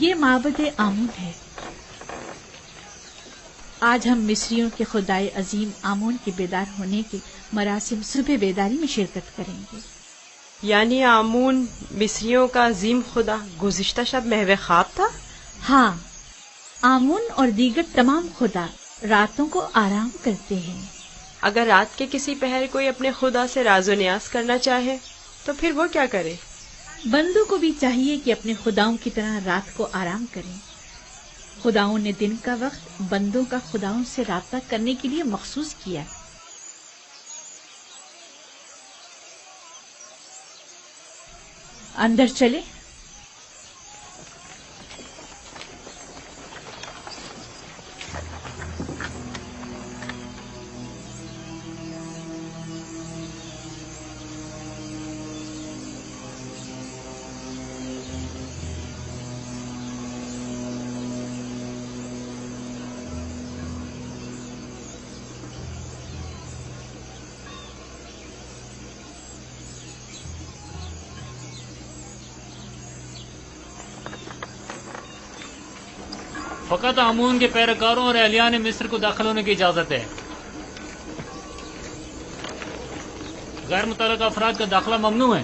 یہ معبد آمون ہے۔ آج ہم مصریوں کے خدائے عظیم آمون کے بیدار ہونے کے مراسم صبح بیداری میں شرکت کریں گے۔ یعنی آمون مصریوں کا عظیم خدا گزشتہ شب محو خواب تھا؟ ہاں، آمون اور دیگر تمام خدا راتوں کو آرام کرتے ہیں۔ اگر رات کے کسی پہر کوئی اپنے خدا سے راز و نیاز کرنا چاہے تو پھر وہ کیا کرے؟ بندوں کو بھی چاہیے کہ اپنے خداؤں کی طرح رات کو آرام کریں۔ خداؤں نے دن کا وقت بندوں کا خداؤں سے رابطہ کرنے کے لیے مخصوص کیا۔ اندر چلے۔ فقط آمون کے پیروکاروں اور اہلیان مصر کو داخل ہونے کی اجازت ہے۔ غیر متعلقہ افراد کا داخلہ ممنوع ہے۔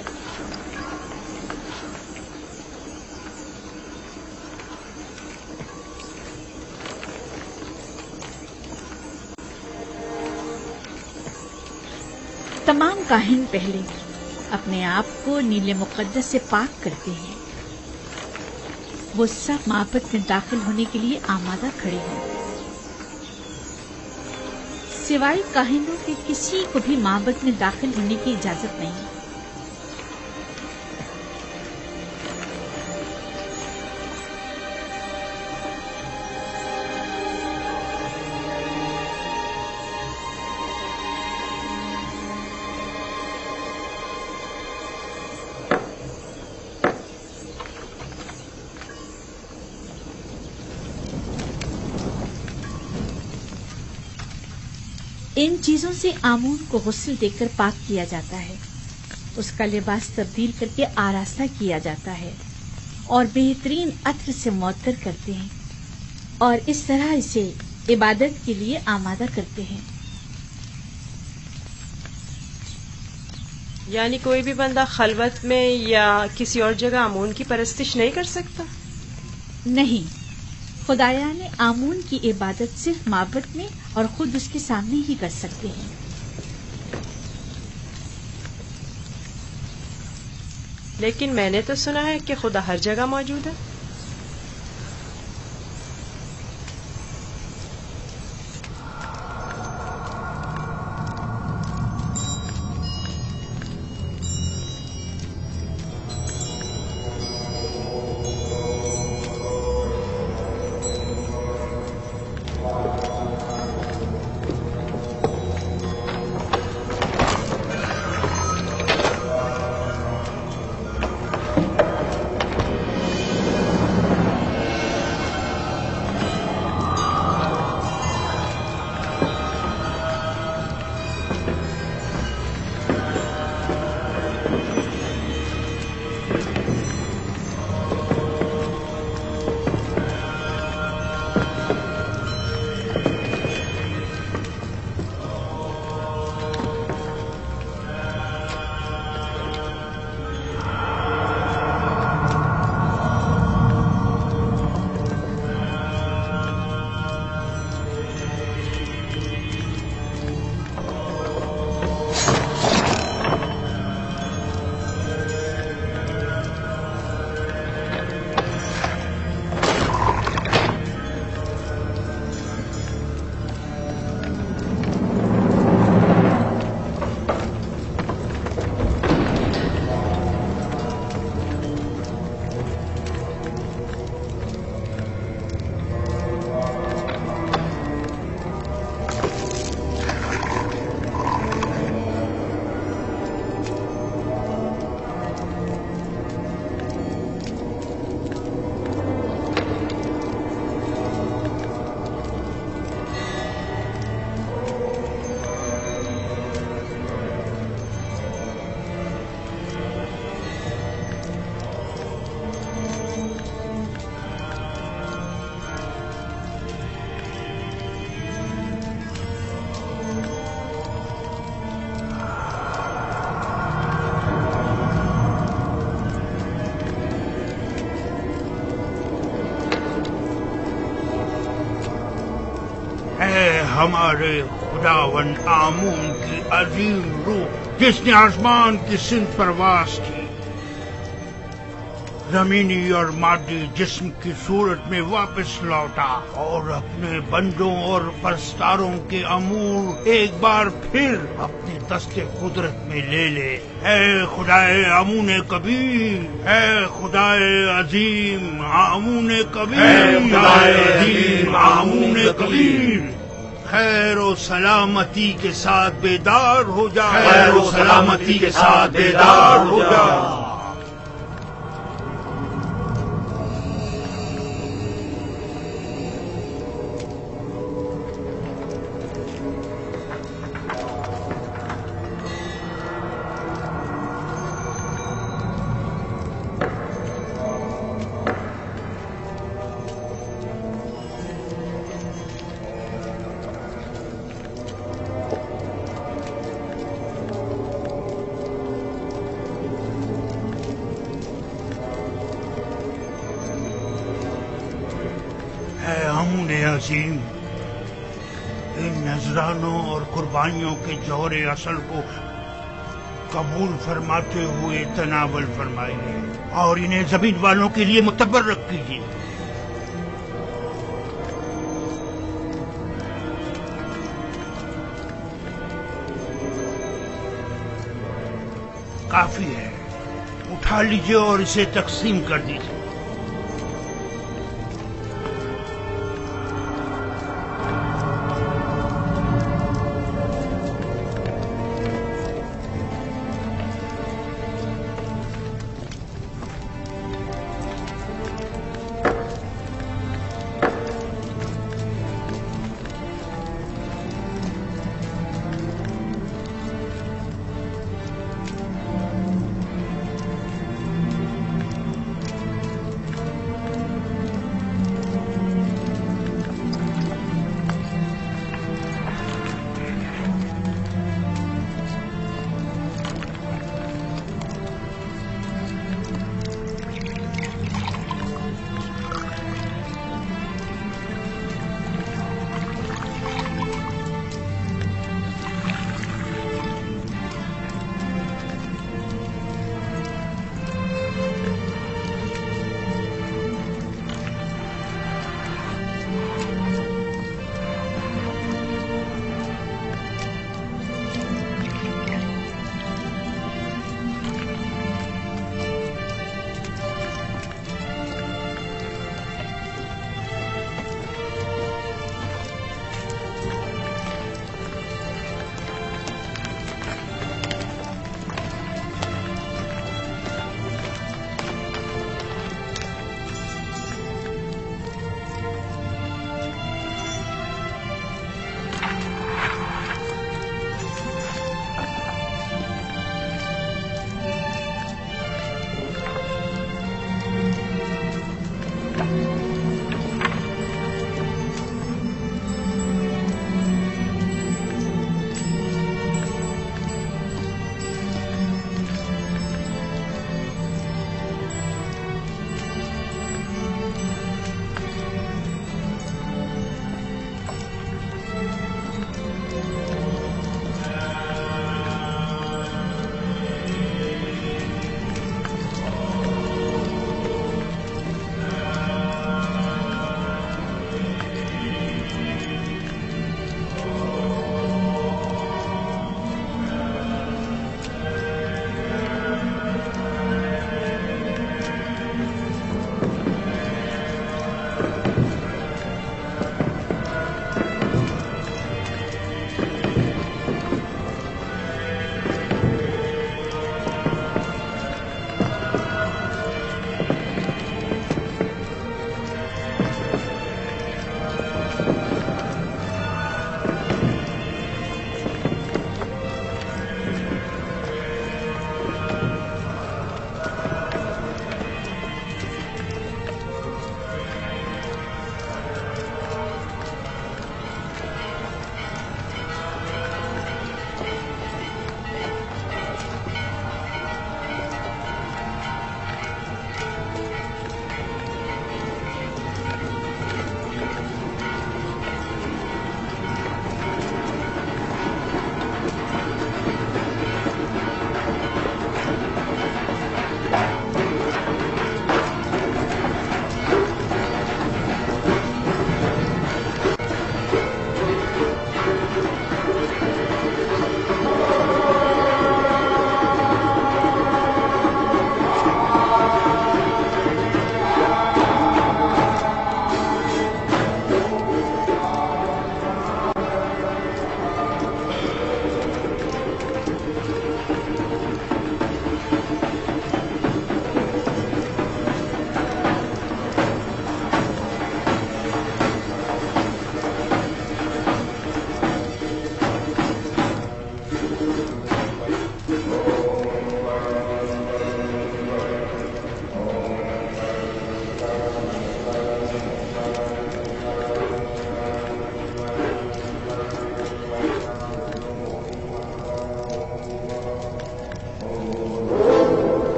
تمام کاہن پہلے اپنے آپ کو نیل مقدس سے پاک کرتے ہیں۔ وہ سب معبد میں داخل ہونے کے لیے آمادہ کھڑے ہیں۔ سوائے کاہنوں کے کسی کو بھی معبد میں داخل ہونے کی اجازت نہیں۔ ان چیزوں سے آمون کو غسل دے کر پاک کیا جاتا ہے، اس کا لباس تبدیل کر کے آراستہ کیا جاتا ہے اور بہترین عطر سے معطر کرتے ہیں اور اس طرح اسے عبادت کے لیے آمادہ کرتے ہیں۔ یعنی کوئی بھی بندہ خلوت میں یا کسی اور جگہ آمون کی پرستش نہیں کر سکتا؟ نہیں، خدایان آمون کی عبادت صرف معبد میں اور خود اس کے سامنے ہی کر سکتے ہیں۔ لیکن میں نے تو سنا ہے کہ خدا ہر جگہ موجود ہے۔ ہمارے خداوند آمون کی عظیم روح جس نے آسمان کی سمت پرواز کی، زمینی اور مادی جسم کی صورت میں واپس لوٹا اور اپنے بندوں اور پرستاروں کے امور ایک بار پھر اپنے دست قدرت میں لے لے۔ اے خدائے آمون کبیر، اے خدائے عظیم آمون کبیر، اے خدائے عظیم آمون کبیر، خیر و سلامتی کے ساتھ بیدار ہو جا، خیر و سلامتی کے ساتھ بیدار ہو جا۔ اے آمون عظیم، ان نذرانوں اور قربانیوں کے جوہر اصل کو قبول فرماتے ہوئے تناول فرمائیے اور انہیں زمین والوں کے لیے متبرک کیجیے۔ کافی ہے، اٹھا لیجیے اور اسے تقسیم کر دیجیے۔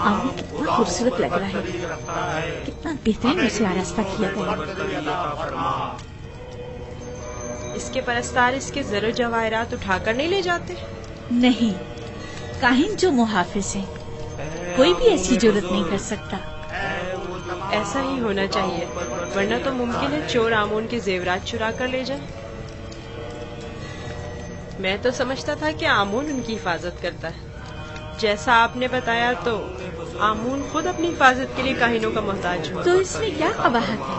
आमूल कितना खूबसूरत लग रहा है, कितना बेहतरीन उसे आरास्ता किया गया। इसके परस्तार इसके ज़रो जवाहरात उठाकर नहीं ले जाते? नहीं, काहिन जो मुहाफिज है, कोई भी ऐसी जुर्रत नहीं कर सकता। ऐसा ही होना चाहिए, वरना तो मुमकिन है चोर आमून के जेवरात चुरा कर ले जाए। मैं तो समझता था कि आमून उनकी हिफाजत करता है। जैसा आपने बताया तो आमून खुद अपनी हिफाजत के लिए काहिनों का मोहताज हो। तो इसमें क्या कबाहत है?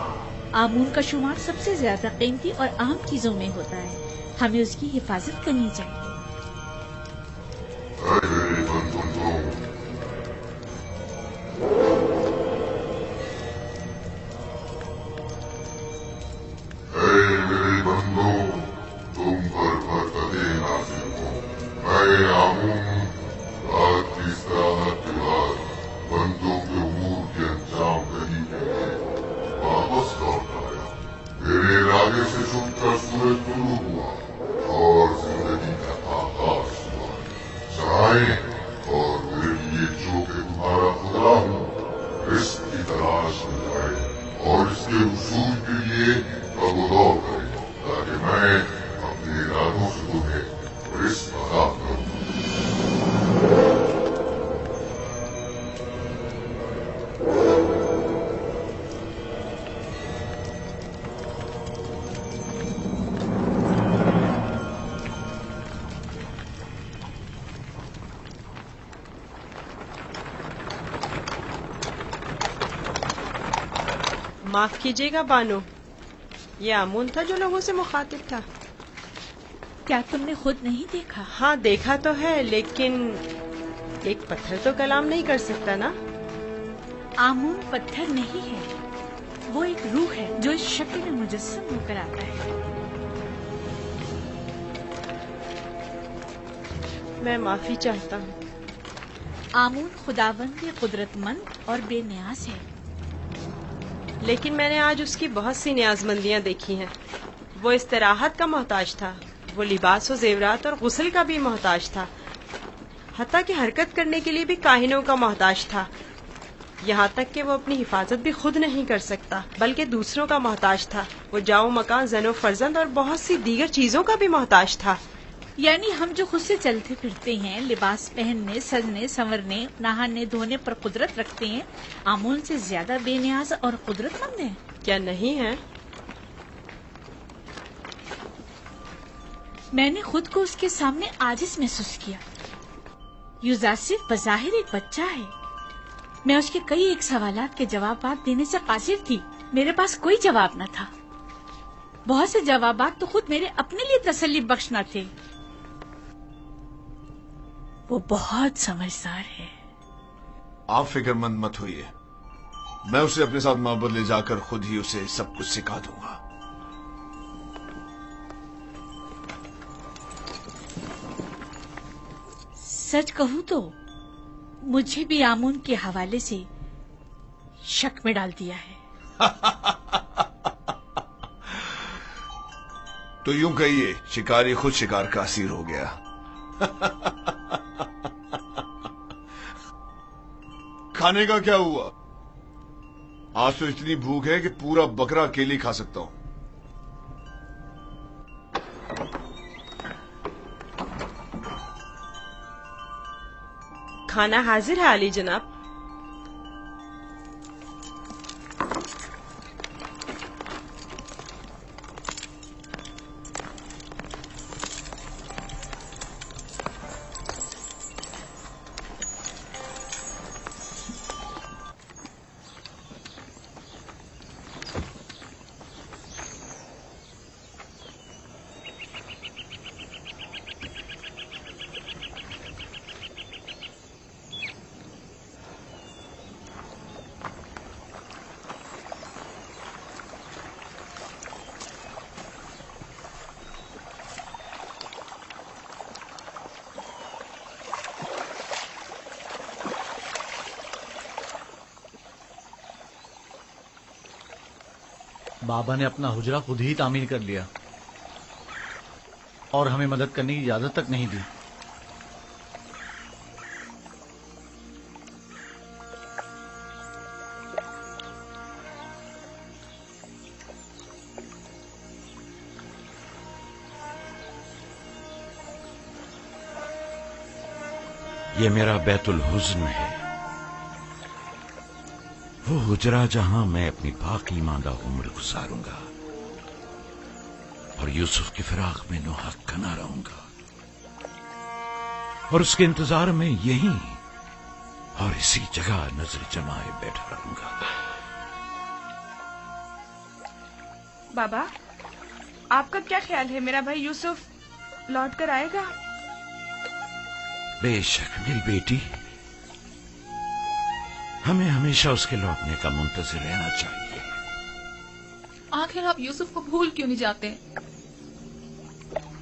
आमून का शुमार सबसे ज्यादा कीमती और अहम चीजों में होता है, हमें उसकी हिफाजत करनी चाहिए। मेरे बंदों, तुम पर बरकते नाज़िल हो। मैं आमून रात की इस्तिराहत के बाद बंदों के उमूर के अंजाम दही के लिए वापस लौट आया। मेरे इरादे से छुपकर सूरज तुलू हुआ और जिंदगी का आगाज हुआ। चाहे और मेरे लिए जो कि तुम्हारा खुदा हूँ, रिस्क की तलाश में जाए और इसके उसूल के लिए कबूल करे, ताकि मैं अपने इरादों से तुम्हें रिस्क अता करूँ। माफ कीजिएगा बानो, ये आमून था जो लोगों से मुखातिब था। क्या तुमने खुद नहीं देखा? हाँ देखा तो है, लेकिन एक पत्थर तो कलाम नहीं कर सकता ना। आमून पत्थर नहीं है, वो एक रूह है जो इस शक्ल में मुजस्सम होकर आता है। मैं माफी चाहता हूँ। आमून खुदावंद कुदरतमंद और बेनियाज है। लेकिन मैंने आज उसकी बहुत सी न्याजमंदियां देखी हैं। वो इस्तिराहत का मोहताज था, वो लिबास और जेवरात और गुस्ल का भी मोहताज था, हत्ता कि हरकत करने के लिए भी काहिनों का मोहताज था। यहाँ तक कि वो अपनी हिफाजत भी खुद नहीं कर सकता, बल्कि दूसरों का मोहताज था। वो जाओ मकान, जनो फर्जंद और बहुत सी दीगर चीजों का भी मोहताज था। यानी हम जो खुद से चलते फिरते हैं, लिबास पहनने, सजने, संवरने, नहाने धोने पर कुदरत रखते हैं, आमून से ज्यादा बेनियाज और कुदरतमंद हैं? क्या नहीं है? मैंने खुद को उसके सामने आजिज महसूस किया। युजासिफ बज़ाहिर एक बच्चा है। मैं उसके कई एक सवालात के जवाब देने से कासिर थी। मेरे पास कोई जवाब न था। बहुत से जवाबात तो खुद मेरे अपने लिए तसल्ली बख्श न थे। वो बहुत समझदार है। आप फिक्रमंद मत होइए, मैं उसे अपने साथ मोहब्बत ले जाकर खुद ही उसे सब कुछ सिखा दूंगा। सच कहूं तो मुझे भी आमून के हवाले से शक में डाल दिया है। तो यूं कहिए, शिकारी खुद शिकार का असीर हो गया। खाने का क्या हुआ? आज तो इतनी भूख है कि पूरा बकरा अकेले खा सकता हूं। खाना हाजिर है आली जनाब। बाबा ने अपना हुजरा खुद ही तामीर कर लिया और हमें मदद करने की इजाजत तक नहीं दी। یہ میرا بیت الحزن ہے، وہ حجرہ جہاں میں اپنی باقی ماندہ عمر گزاروں گا اور یوسف کی فراق میں نوحق نہ رہوں گا، اور اس کے انتظار میں یہیں اور اسی جگہ نظر جمائے بیٹھا رہوں گا۔ بابا، آپ کا کیا خیال ہے، میرا بھائی یوسف لوٹ کر آئے گا؟ بے شک میری بیٹی، ہمیں ہمیشہ اس کے لوٹنے کا منتظر رہنا چاہیے۔ آخر آپ یوسف کو بھول کیوں نہیں جاتے؟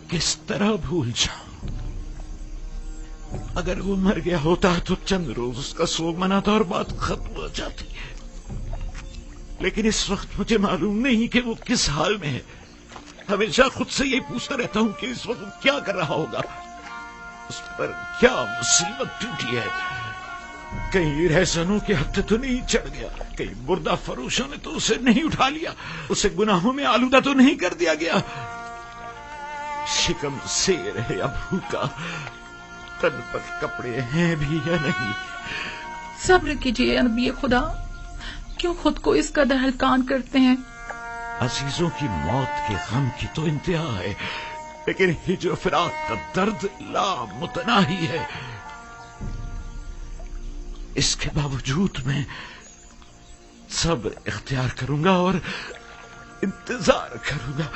کس طرح بھول جاؤں؟ اگر وہ مر گیا ہوتا تو چند روز اس کا سوگ مناتا اور بات ختم ہو جاتی، لیکن اس وقت مجھے معلوم نہیں کہ وہ کس حال میں ہے۔ ہمیشہ خود سے یہی پوچھتا رہتا ہوں کہ اس وقت کیا کر رہا ہوگا، اس پر کیا مصیبت ٹوٹی ہے۔ کہیں رہزنوں کے ہتھے تو نہیں چڑھ گیا، کہیں مردہ فروشوں نے تو اسے نہیں اٹھا لیا، اسے گناہوں میں آلودہ تو نہیں کر دیا گیا۔ شکم سیر ہے یا بھوکا، تن پر کپڑے ہیں بھی یا نہیں۔ صبر کیجیے نبی خدا، کیوں خود کو اس قدر ہلکان کرتے ہیں؟ عزیزوں کی موت کے غم کی تو انتہا ہے، لیکن ہجر و فراق کا درد لامتناہی ہے۔ اس کے باوجود میں صبر اختیار کروں گا اور انتظار کروں گا۔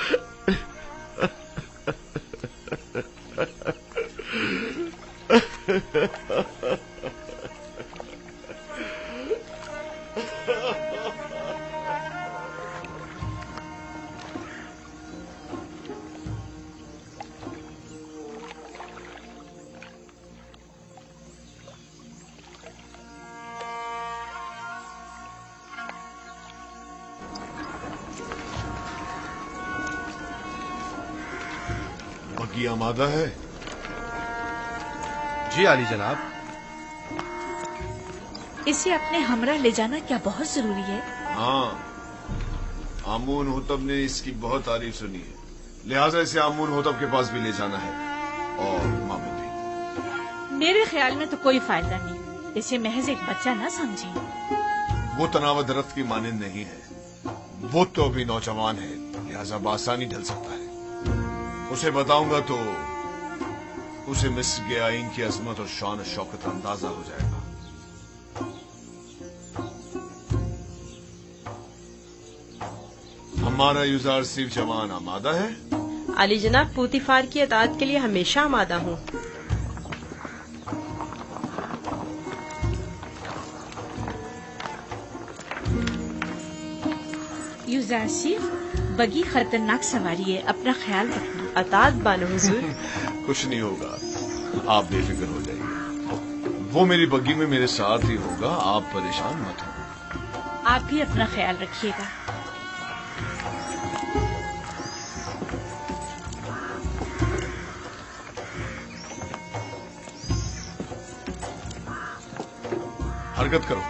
بگی آمادہ ہے؟ جی عالی جناب۔ اسے اپنے ہمراہ لے جانا کیا بہت ضروری ہے؟ ہاں، آمون ہوتب نے اس کی بہت تعریف سنی ہے، لہذا اسے آمون ہوتب کے پاس بھی لے جانا ہے، اور ماموں بھی۔ میرے خیال میں تو کوئی فائدہ نہیں، اسے محض ایک بچہ نہ سمجھیں۔ وہ تناوت درخت کی مانند نہیں ہے، وہ تو ابھی نوجوان ہے، لہذا بآسانی ڈھل سکتا ہے۔ اسے بتاؤں گا تو اسے مصر کے آئین کی عظمت اور شان و شوکت اندازہ ہو جائے گا۔ ہمارا یوزار صرف جوان آمادہ ہے؟ علی جناب، پوتیفار کی اطاعت کے لیے ہمیشہ آمادہ ہوں۔ یوزار صرف بگی خطرناک سواری ہے، اپنا خیال رکھنا۔ اطاعت بانو حضور۔ کچھ نہیں ہوگا، آپ بے فکر ہو جائیے، وہ میری بگی میں میرے ساتھ ہی ہوگا، آپ پریشان مت ہوں۔ آپ بھی اپنا خیال رکھیے گا۔ حرکت کرو۔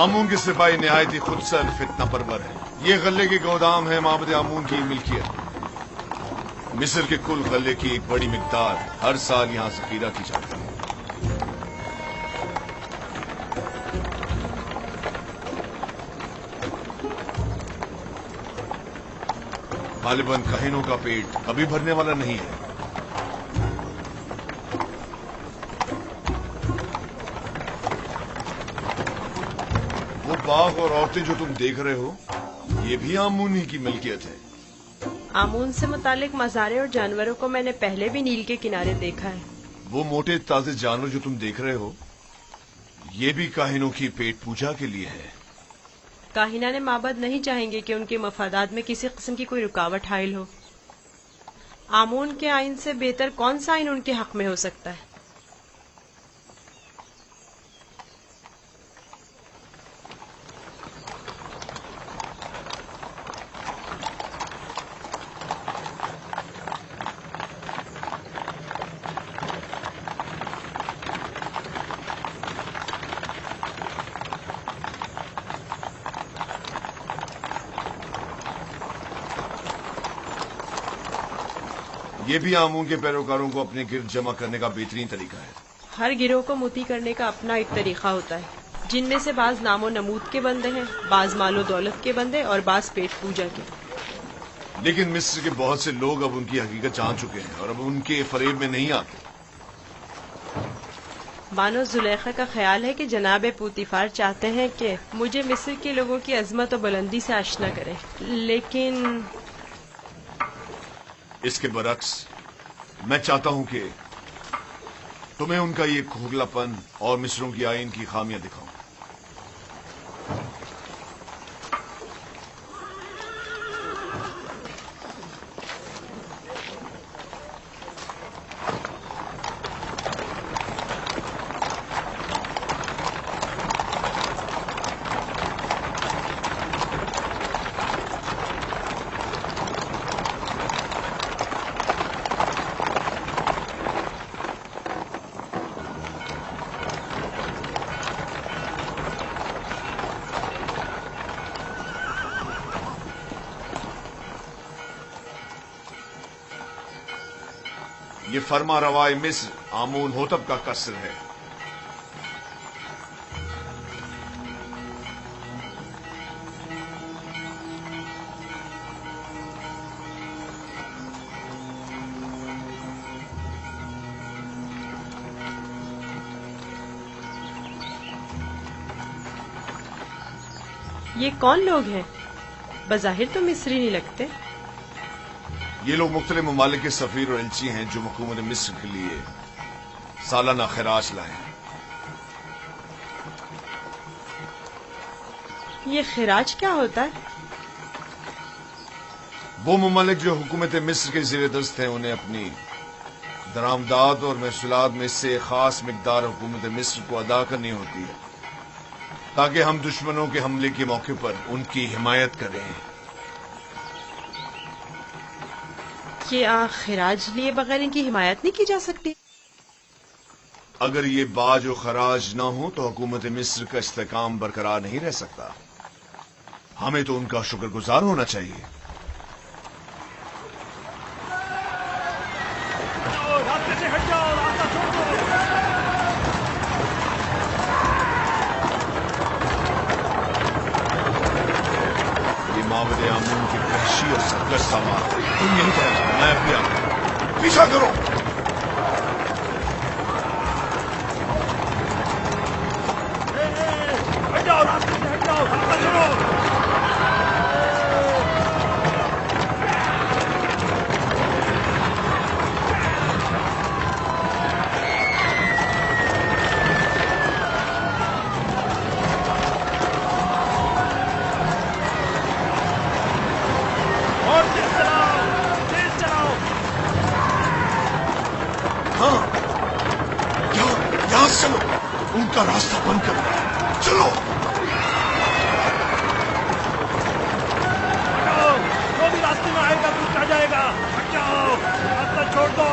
آمون کے سپاہی نہایت ہی خود سر فتنہ پرور ہے۔ یہ غلے کے گودام ہے معبد آمون کی ملکیت۔ مصر کے کل غلے کی ایک بڑی مقدار ہر سال یہاں ذخیرہ کی جاتی ہے۔ غالباً کاہنوں کا پیٹ کبھی بھرنے والا نہیں ہے۔ وہ باغ اور عورتیں جو تم دیکھ رہے ہو، یہ بھی آمون ہی کی ملکیت ہے۔ آمون سے متعلق مزارے اور جانوروں کو میں نے پہلے بھی نیل کے کنارے دیکھا ہے۔ وہ موٹے تازے جانور جو تم دیکھ رہے ہو، یہ بھی کاہنوں کی پیٹ پوجا کے لیے ہے۔ کاہنان معبد نہیں چاہیں گے کہ ان کے مفادات میں کسی قسم کی کوئی رکاوٹ حائل ہو۔ आमून के आइन से बेहतर कौन सा आइन उनके हक में हो सकता है? ये भी आमून के पैरोकारों को अपने गिर्द जमा करने का बेहतरीन तरीका है। हर गिरोह को मोती करने का अपना एक तरीका होता है, जिनमें से बाज नामो नमूद के बंदे हैं, बाज मालो दौलत के बंदे और बाज पेट पूजा के। लेकिन मिस्र के बहुत से लोग अब उनकी हकीकत जान चुके हैं और अब उनके फरेब में नहीं आते। बानो जुलेखा का ख्याल है कि जनाब पूतीफार चाहते हैं कि मुझे मिस्र के लोगों की अजमत और बुलंदी से आशना करें, लेकिन इसके बरक्स मैं चाहता हूं कि तुम्हें उनका ये खोखलापन और मिस्रों की आइन की खामियां दिखाऊं। ये फरमा रवाए मिस्र आमून होतब का कसर है। ये कौन लोग हैं? बज़ाहिर तो मिस्री नहीं लगते। ये लोग मुख्तलिफ ममालिक के सफीर और एलची हैं जो हुकूमत मिस्र के लिए सालाना खिराज लाए हैं। ये खिराज क्या होता है? वो ममालिक जो हुकूमत मिस्र के ज़ेर दस्त हैं उन्हें अपनी दरामदाद और महसूलात में से खास मिकदार हुकूमत मिस्र को अदा करनी होती है ताकि हम दुश्मनों के हमले के मौके पर उनकी हिमायत करें। क्या खिराज लिए बगैर इनकी हिमायत नहीं की जा सकती? अगर ये बाज और खराज ना हो तो हुकूमत मिस्र का इस्तेकाम बरकरार नहीं रह सकता। हमें तो उनका शुक्रगुजार होना चाहिए। रास्ते से हट जाओ, रास्ता छोड़ दो। ये माबद आमून की वहशी और सरकश सामान। तुम यहीं ठहरो, मैं भी आऊं। पीछा करो। हट जाओ, रास्ते से हट जाओ, रास्ता छोड़ो। उनका रास्ता बंद करो। चलो जो भी रास्ते में आएगा कुछ आ जाएगा। हट जाओ, रास्ता छोड़ दो।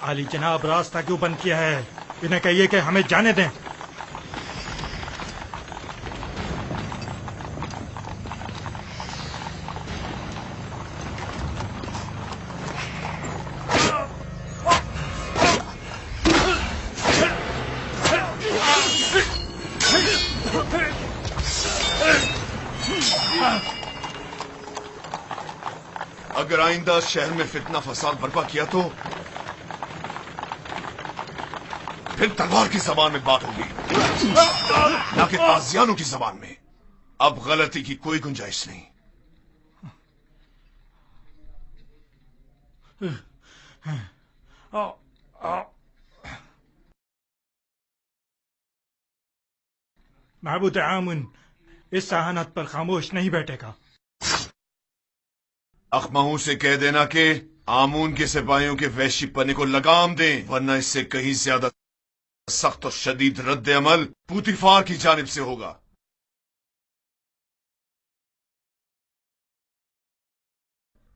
आली जनाब, रास्ता क्यों बंद किया है? इन्हें कहिए कि हमें जाने दें। اگر آئندہ شہر میں فتنہ فساد برپا کیا تو پھر تلوار کی زبان میں بات ہوگی، نہ کہ تازیانوں کی زبان میں۔ اب غلطی کی کوئی گنجائش نہیں۔ معبود آمون اس ذہانت پر خاموش نہیں بیٹھے گا۔ اخماہوں سے کہہ دینا کہ آمون کے سپاہیوں کے وحشی پنے کو لگام دیں، ورنہ اس سے کہیں زیادہ سخت اور شدید رد عمل پوتیفار کی جانب سے ہوگا۔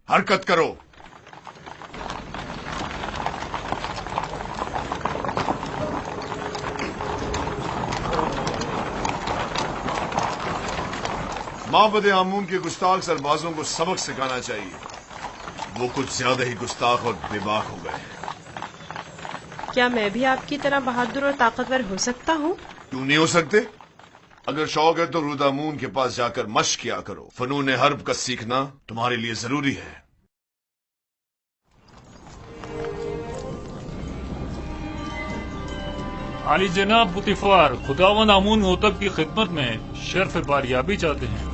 حرکت کرو۔ معبد آمون کے گستاخ سربازوں کو سبق سکھانا چاہیے، وہ کچھ زیادہ ہی گستاخ اور بے باک ہو گئے۔ کیا میں بھی آپ کی طرح بہادر اور طاقتور ہو سکتا ہوں؟ کیوں نہیں ہو سکتے؟ اگر شوق ہے تو رودامون کے پاس جا کر مشق کیا کرو۔ فنون حرب کا سیکھنا تمہارے لیے ضروری ہے۔ عالی جناب پوتیفار، خداوند آمون ہوتب کی خدمت میں شرف باریابی چاہتے ہیں۔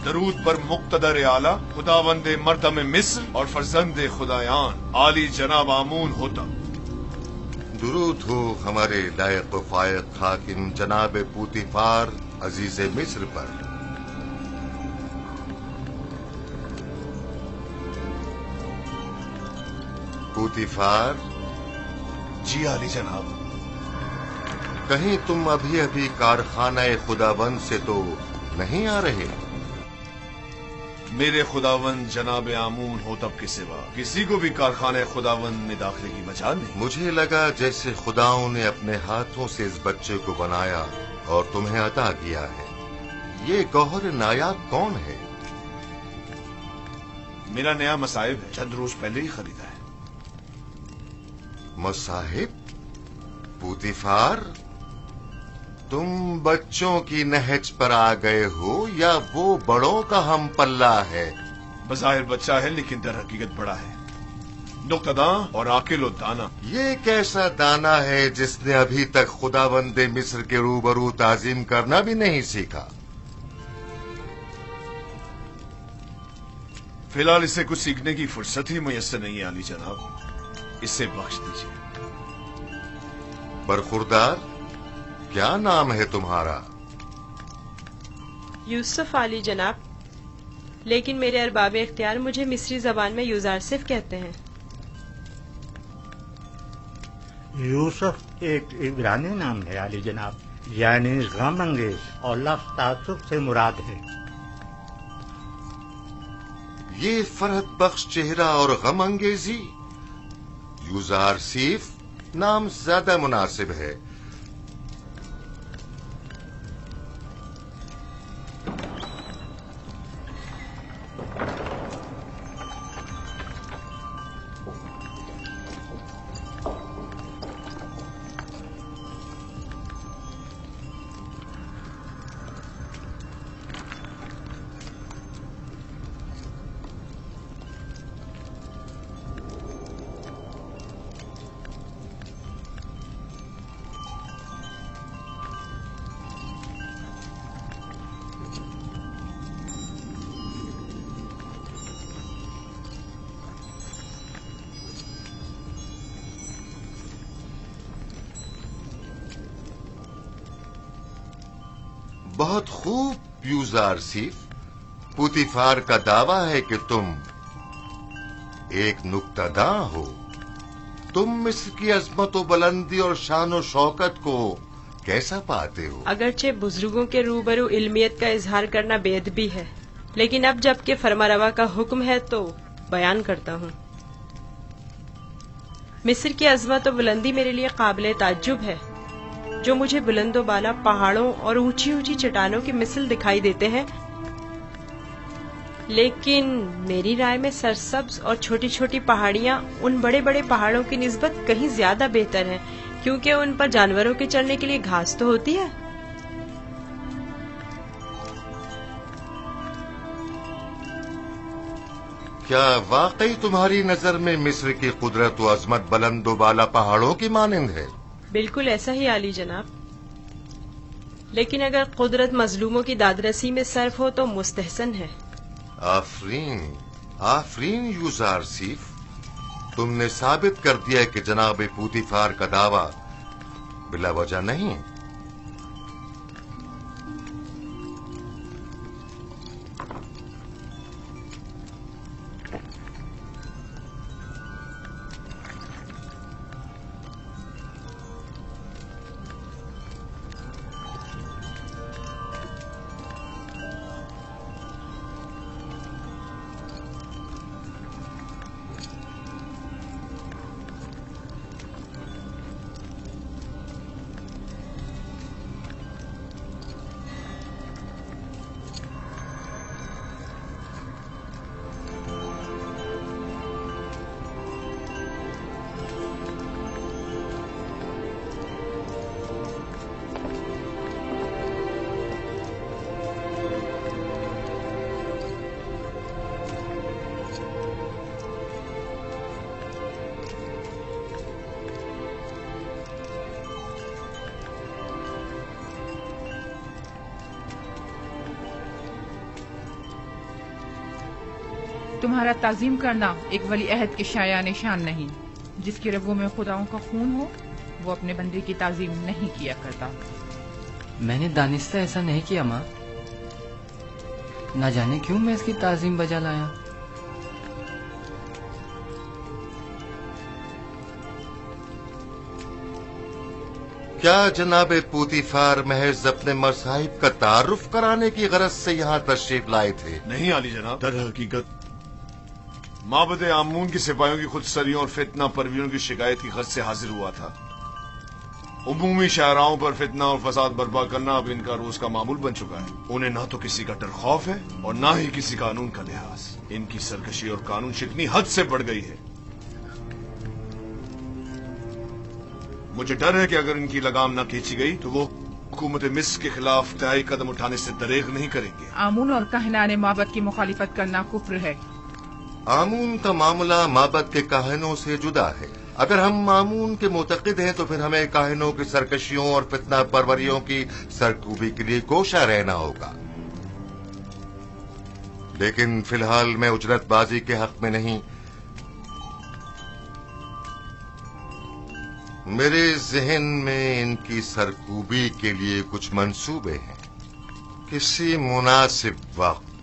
درود پر مقتدر اعلی خداوند مردم مصر اور فرزند خدایان عالی جناب آمون ہوتا۔ درود ہو ہمارے لائق و فائق حاکم جناب پوتیفار عزیز مصر پر۔ پوتیفار جی عالی جناب۔ کہیں تم ابھی کارخانہ خداوند سے تو نہیں آ رہے؟ میرے خداوند جناب آمون ہوتب کے سوا کسی کو بھی کارخانہ خداوند میں داخلے کی مجال نہیں۔ مجھے لگا جیسے خداؤں نے اپنے ہاتھوں سے اس بچے کو بنایا اور تمہیں عطا کیا ہے۔ یہ گوہر نایاب کون ہے؟ میرا نیا مصاحب ہے، چند روز پہلے ہی خریدا ہے۔ مصاحب؟ پوتیفار، تم بچوں کی نہج پر آ گئے ہو یا وہ بڑوں کا ہم پلہ ہے؟ بظاہر بچہ ہے لیکن در حقیقت بڑا ہے، نقطہ داں اور عاقل و دانا۔ یہ کیسا دانا ہے جس نے ابھی تک خداوند مصر کے روبرو تعظیم کرنا بھی نہیں سیکھا؟ فی الحال اسے کچھ سیکھنے کی فرصت ہی میسر نہیں ہے عالی جناب، اسے بخش دیجیے۔ برخوردار، کیا نام ہے تمہارا؟ یوسف عالی جناب، لیکن میرے ارباب اختیار مجھے مصری زبان میں یوزارسف کہتے ہیں۔ یوسف ایک عبرانی نام ہے عالی جناب، یعنی غم انگیز، اور لفظ تعصب سے مراد ہے۔ یہ فرحت بخش چہرہ اور غم انگیزی، یوزارسیف نام زیادہ مناسب ہے۔ बहुत खूब यूजार सीफ। पुतिफार का दावा है कि तुम एक नुक्तादा हो। तुम मिस्र की अजमत व बुलंदी और शान व शौकत को कैसा पाते हो? अगरचे बुजुर्गों के रूबरू इल्मियत का इजहार करना बेअदबी है, लेकिन अब जबकि फरमारवा का हुक्म है तो बयान करता हूँ। मिस्र की अजमत व बुलंदी मेरे लिए काबिल ताज्जुब है। जो मुझे बुलंदो बाला पहाड़ों और ऊंची ऊंची चट्टानों की मिसल दिखाई देते हैं, लेकिन मेरी राय में सरसब्ज और छोटी छोटी पहाड़ियाँ उन बड़े बड़े पहाड़ों की निस्बत कहीं ज्यादा बेहतर हैं, क्योंकि उन पर जानवरों के चढ़ने के लिए घास तो होती है। क्या वाकई तुम्हारी नजर में मिस्र की कुदरत व अजमत बुलंदो बाला पहाड़ों की मानंद है? बिल्कुल ऐसा ही आली जनाब, लेकिन अगर कुदरत मजलूमों की दादरसी में सर्फ हो तो मुस्तहसन है। आफरीन, आफरीन यूजार सीफ, तुमने साबित कर दिया कि जनाब पुतिफार का दावा बिला वजह नहीं। तुम्हारा ताजीम करना एक वली अहद के शाया निशान नहीं। जिसकी रगों में खुदाओं का खून हो वो अपने बंदे की ताजीम नहीं किया करता। मैंने दानिस्ता ऐसा नहीं किया माँ, ना जाने क्यों मैं इसकी ताजीम बजा लाया। क्या जनाब पुतिफार महज अपने मसाहिब का तारुफ कराने की गरज से यहाँ तशरीफ लाए थे? नहीं आली जनाब, दर हकीकत माबद आमून की सिपाहियों की खुदसरियों और फितना परवीरों की शिकायत की गरज से हाजिर हुआ था। उमूमी शाहराओं पर फितना और फसाद बर्पा करना अब इनका रोज का मामूल बन चुका है। उन्हें ना तो किसी का डर खौफ है और ना ही किसी कानून का लिहाज। इनकी सरकशी और कानून शिकनी हद से बढ़ गई है। मुझे डर है कि अगर इनकी लगाम न खींची गई तो वो हुकूमत मिस्र के खिलाफ तय कदम उठाने से दरेग नहीं करेंगे। आमून और कहनाने माबद की मुखालिफत करना कुफ्र है। आमून का मामला माबद के काहिनों से जुदा है। अगर हम आमून के मुतक़िद हैं तो फिर हमें काहिनों की सरकशियों और फितना परवरियों की सरकूबी के लिए कोशा रहना होगा। लेकिन फिलहाल मैं उजरतबाजी के हक में नहीं। मेरे जहन में इनकी सरकूबी के लिए कुछ मंसूबे हैं। किसी मुनासिब वक्त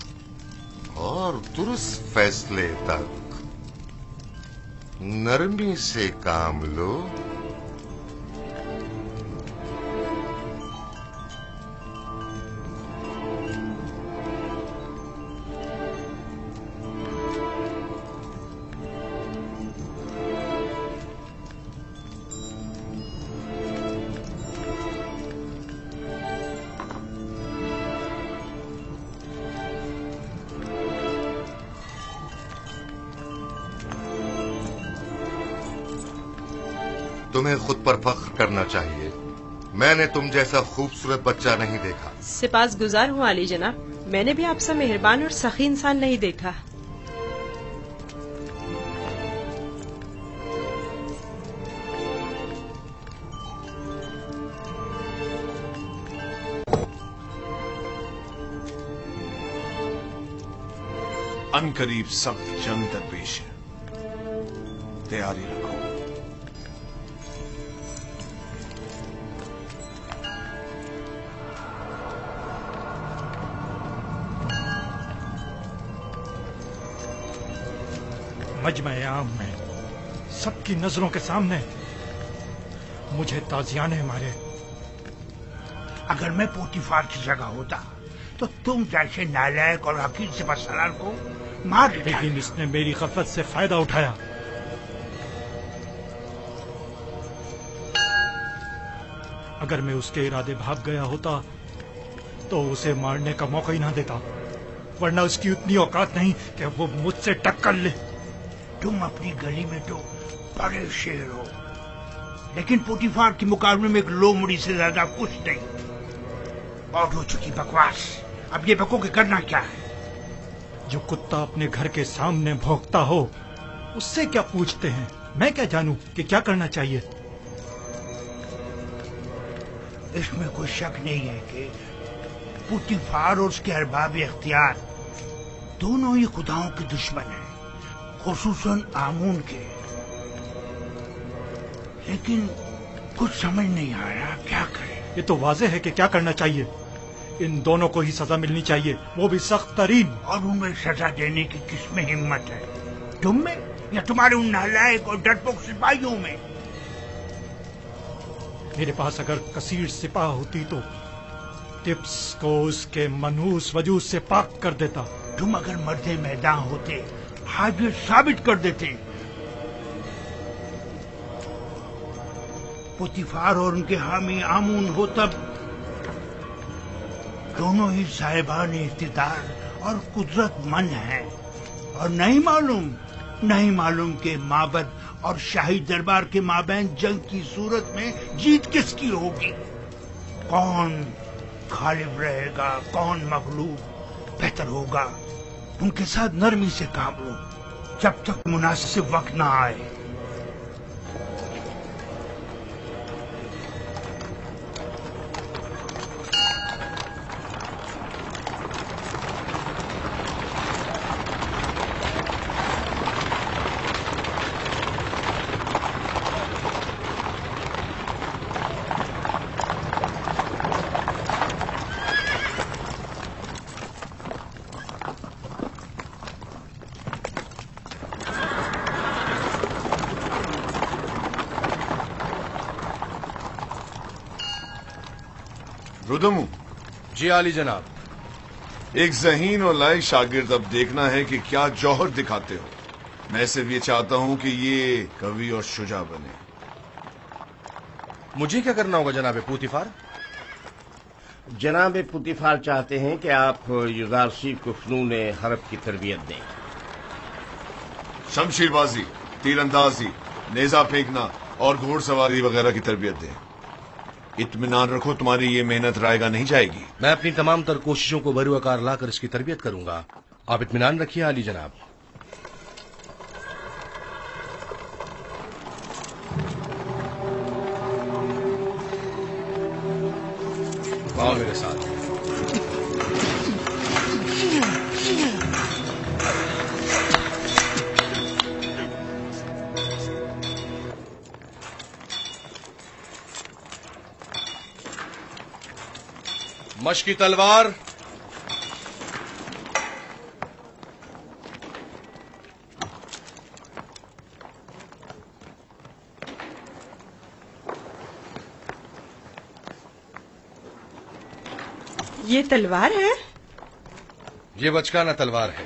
और दुरुस्त फैसले तक नरमी से काम लो। तुम्हें खुद पर फख्र करना चाहिए। मैंने तुम जैसा खूबसूरत बच्चा नहीं देखा। सिपास गुजार हूँ आली जनाब, मैंने भी आपसे मेहरबान और सखी इंसान नहीं देखा। अनकरीब सख्त जंग दरपेश है, तैयारी रखो। मजमे आम में सबकी नजरों के सामने मुझे ताजियाने मारे। अगर मैं पोतीफार की जगह होता तो तुम जैसे नालायक और हकीर सिपहसालार को मार देता। लेकिन इसने मेरी गफलत से फायदा उठाया। अगर मैं उसके इरादे भाग गया होता तो उसे मारने का मौका ही ना देता, वरना उसकी उतनी औकात नहीं कि वो मुझसे टक्कर ले। तुम अपनी गली में तो बड़े शेर हो, लेकिन पोतीफार के मुकाबले में एक लोमड़ी से ज्यादा कुछ नहीं। बहुत हो चुकी बकवास, अब ये बको के करना क्या है? जो कुत्ता अपने घर के सामने भौंकता हो उससे क्या पूछते हैं? मैं क्या जानूं कि क्या करना चाहिए? इसमें कोई शक नहीं है कि पोतीफार और उसके अरबाब इख्तियार दोनों ही खुदाओं के दुश्मन हैं, खुसूसन आमून के। लेकिन कुछ समझ नहीं आ रहा क्या करें। ये तो वाज़ेह है कि क्या करना चाहिए। इन दोनों को ही सजा मिलनी चाहिए, वो भी सख्त तरीन। और उन्हें सजा देने की किसमें हिम्मत है? तुम में या तुम्हारे उन नालायक और डरपोक सिपाहियों में? मेरे पास अगर कसीर सिपाह होती तो टिप्स को उसके मनहूस वजूद से पाक कर देता। तुम अगर मर्दे मैदान होते आज ये साबित कर देते। पोतीफार और उनके हामी आमून हो तब दोनों ही साहिबान इख्तिदार और कुदरतमंद हैं, और नहीं मालूम के माबद और शाही दरबार के माबैन जंग की सूरत में जीत किसकी होगी। कौन गालिब रहेगा, कौन मगलूब? बेहतर होगा उनके साथ नरमी से काम लो जब तक मुनासिब वक्त ना आए। रुदमू। जी आली जनाब। एक ज़हीन और लायक शागिर्द अब देखना है कि क्या जौहर दिखाते हो। मैं सिर्फ ये चाहता हूं कि ये कवि और शुजा बने। मुझे क्या करना होगा जनाब पोतीफार? जनाब पोतीफार चाहते हैं कि आप युजारसी को फ़नून हरब की तरबियत दें। शमशीरबाजी, तीरंदाजी, नेजा फेंकना और घोड़सवारी वगैरह की तरबियत दें। इत्मीनान रखो, तुम्हारी ये मेहनत रायगा नहीं जाएगी। मैं अपनी तमाम तर कोशिशों को बरूआकार लाकर इसकी तरबियत करूंगा। आप इत्मीनान रखिए आली जनाब। आओ मेरे साथ। मशकी तलवार, ये तलवार है? ये बचकाना तलवार है।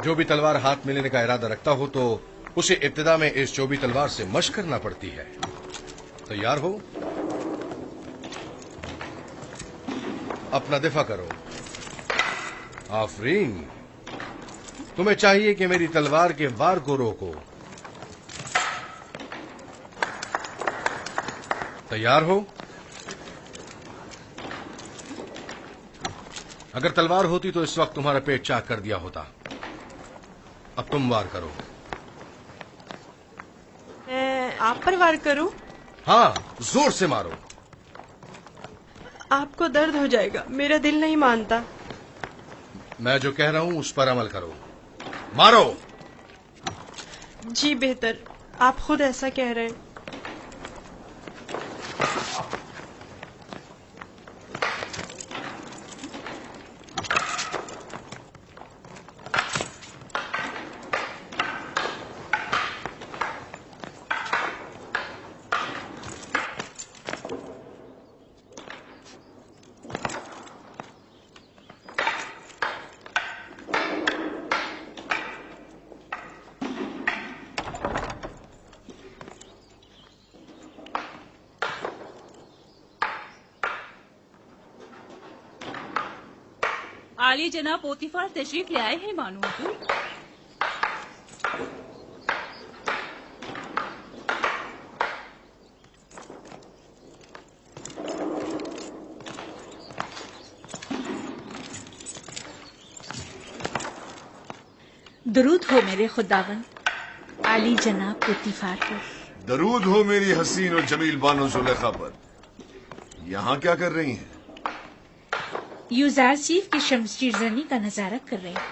जो भी तलवार हाथ में लेने का इरादा रखता हो तो उसे इब्तिदा में इस चौबी तलवार से मशक करना पड़ती है। तैयार हो? अपना दिफा करो। आफरीन, तुम्हें चाहिए कि मेरी तलवार के वार को रोको। तैयार हो? अगर तलवार होती तो इस वक्त तुम्हारा पेट चाक कर दिया होता। अब तुम वार करो। मैं आप पर वार करूं? हाँ, जोर से मारो। आपको दर्द हो जाएगा, मेरा दिल नहीं मानता। मैं जो कह रहा हूं उस पर अमल करो। मारो। जी बेहतर, आप खुद ऐसा कह रहे हैं। आली जनाब पोतीफार तशरीफ ले आए हैं मानो हुजूर। दरूद हो मेरे खुदावन आली जनाब पोतीफार पर। दरूद हो मेरी हसीन और जमील बानो जुलेखा पर। यहाँ क्या कर रही हैं? यूजारसीफ की शमशीरजनी का नजारा कर रहे हैं।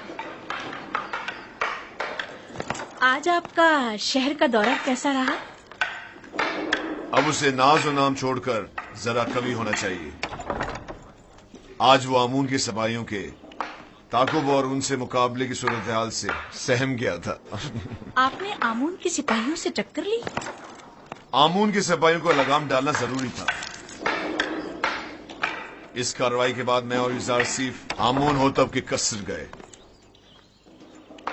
आज आपका शहर का दौरा कैसा रहा? अब उसे नाज और नाम छोड़कर जरा कवि होना चाहिए। आज वो आमून के सपाहियों के ताकुब और उनसे मुकाबले की सूरत हाल से सहम गया था। आपने आमून के सिपाहियों से टक्कर ली? आमून के सिपाहियों को लगाम डालना जरूरी था। इस कार्रवाई के बाद मैं और यूजारसीफ आमून होतब के कसर गए।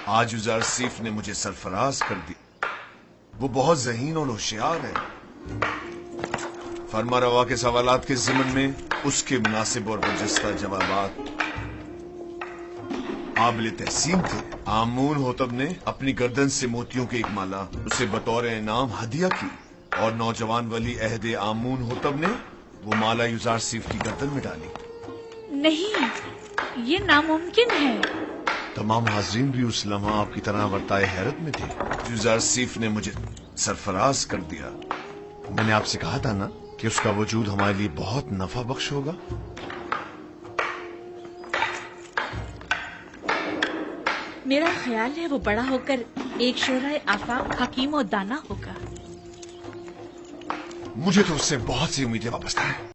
आज यूजारसीफ ने मुझे सरफराज कर दी। वो बहुत ज़हीन और होशियार है। फरमा रवा के सवालात के ज़िमन में उसके मुनासिब और बरजस्ता जवाबात काबिल तहसीन थे। आमून होतब ने अपनी गर्दन से मोतियों की एक माला उसे बतौर इनाम हदिया की और नौजवान वली अहदे आमून होतब ने वो माला यूजारसीफ की गर्दन में डाली। नहीं, ये नामुमकिन है। तमाम हाजरीन भी उस लम्हा आपकी तरह वर्ताए हैरत में थे। यूजारसीफ ने मुझे सरफराज कर दिया। मैंने आपसे कहा था ना कि उसका वजूद हमारे लिए बहुत नफा बख्श होगा। मेरा ख्याल है वो बड़ा होकर एक शोराए आफाक हकीम और दाना होगा। मुझे तो उससे बहुत सी उम्मीदें वाबस्ता हैं।